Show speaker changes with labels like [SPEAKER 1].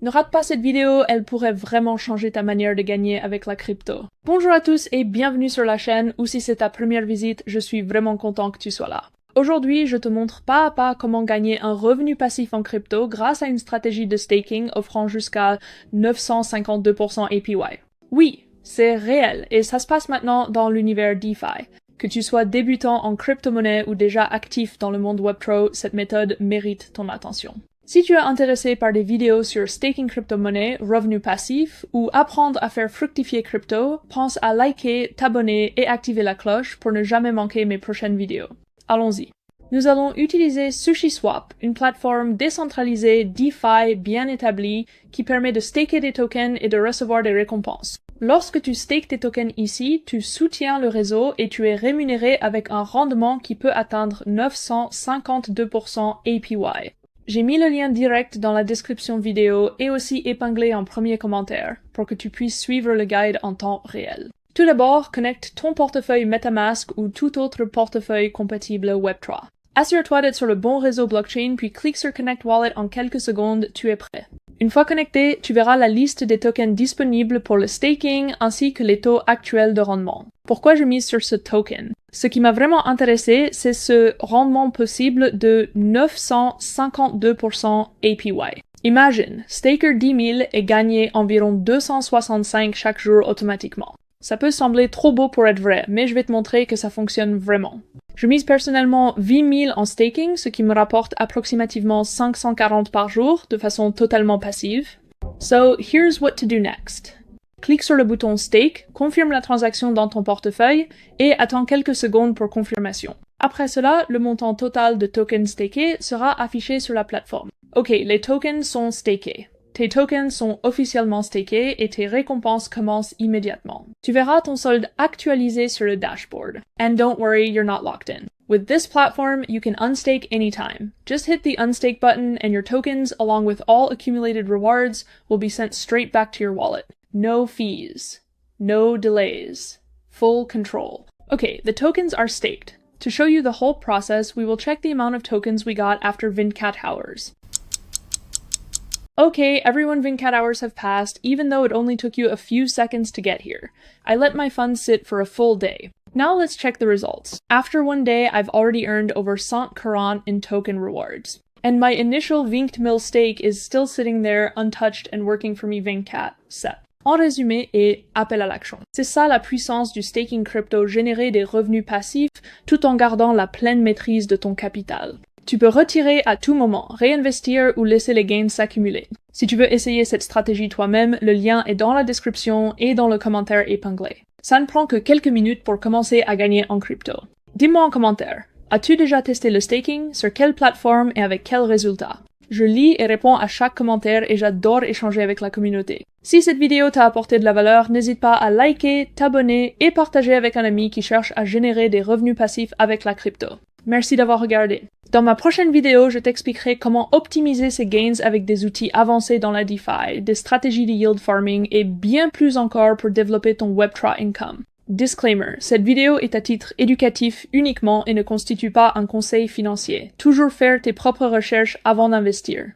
[SPEAKER 1] Ne rate pas cette vidéo, elle pourrait vraiment changer ta manière de gagner avec la crypto. Bonjour à tous et bienvenue sur la chaîne, ou si c'est ta première visite, je suis vraiment content que tu sois là. Aujourd'hui, je te montre pas à pas comment gagner un revenu passif en crypto grâce à une stratégie de staking offrant jusqu'à 952% APY. Oui, c'est réel et ça se passe maintenant dans l'univers DeFi. Que tu sois débutant en crypto-monnaie ou déjà actif dans le monde Web3, cette méthode mérite ton attention. Si tu es intéressé par des vidéos sur staking crypto-monnaie, revenus passifs ou apprendre à faire fructifier crypto, pense à liker, t'abonner et activer la cloche pour ne jamais manquer mes prochaines vidéos. Allons-y. Nous allons utiliser SushiSwap, une plateforme décentralisée DeFi bien établie qui permet de staker des tokens et de recevoir des récompenses. Lorsque tu stakes tes tokens ici, tu soutiens le réseau et tu es rémunéré avec un rendement qui peut atteindre 952% APY. J'ai mis le lien direct dans la description vidéo et aussi épinglé en premier commentaire pour que tu puisses suivre le guide en temps réel. Tout d'abord, connecte ton portefeuille MetaMask ou tout autre portefeuille compatible Web3. Assure-toi d'être sur le bon réseau blockchain puis clique sur Connect Wallet en quelques secondes, tu es prêt. Une fois connecté, tu verras la liste des tokens disponibles pour le staking ainsi que les taux actuels de rendement. Pourquoi je mise sur ce token? Ce qui m'a vraiment intéressé, c'est ce rendement possible de 952% APY. Imagine, staker 10 000 et gagner environ 265 chaque jour automatiquement. Ça peut sembler trop beau pour être vrai, mais je vais te montrer que ça fonctionne vraiment. Je mise personnellement 8 000 en staking, ce qui me rapporte approximativement 540 par jour, de façon totalement passive. So, here's what to do next. Clique sur le bouton Stake, confirme la transaction dans ton portefeuille, et attends quelques secondes pour confirmation. Après cela, le montant total de tokens stakés sera affiché sur la plateforme. Ok, les tokens sont stakés. Tes tokens sont officiellement stakés et tes récompenses commencent immédiatement. Tu verras ton solde actualisé sur le dashboard. And don't worry, you're not locked in. With this platform, you can unstake anytime. Just hit the unstake button and your tokens, along with all accumulated rewards, will be sent straight back to your wallet. No fees. No delays. Full control. Okay, the tokens are staked. To show you the whole process, we will check the amount of tokens we got after Vincat hours. Okay, everyone Vincat hours have passed, even though it only took you a few seconds to get here. I let my funds sit for a full day. Now let's check the results. After one day, I've already earned over 140 in token rewards. And my initial Vinct stake is still sitting there untouched and working for me Vincat set. En résumé et appel à l'action. C'est ça la puissance du staking crypto, générer des revenus passifs tout en gardant la pleine maîtrise de ton capital. Tu peux retirer à tout moment, réinvestir ou laisser les gains s'accumuler. Si tu veux essayer cette stratégie toi-même, le lien est dans la description et dans le commentaire épinglé. Ça ne prend que quelques minutes pour commencer à gagner en crypto. Dis-moi en commentaire, as-tu déjà testé le staking, sur quelle plateforme et avec quels résultats? Je lis et réponds à chaque commentaire et j'adore échanger avec la communauté. Si cette vidéo t'a apporté de la valeur, n'hésite pas à liker, t'abonner et partager avec un ami qui cherche à générer des revenus passifs avec la crypto. Merci d'avoir regardé. Dans ma prochaine vidéo, je t'expliquerai comment optimiser ces gains avec des outils avancés dans la DeFi, des stratégies de yield farming et bien plus encore pour développer ton Web3 income. Disclaimer, cette vidéo est à titre éducatif uniquement et ne constitue pas un conseil financier. Toujours faire tes propres recherches avant d'investir.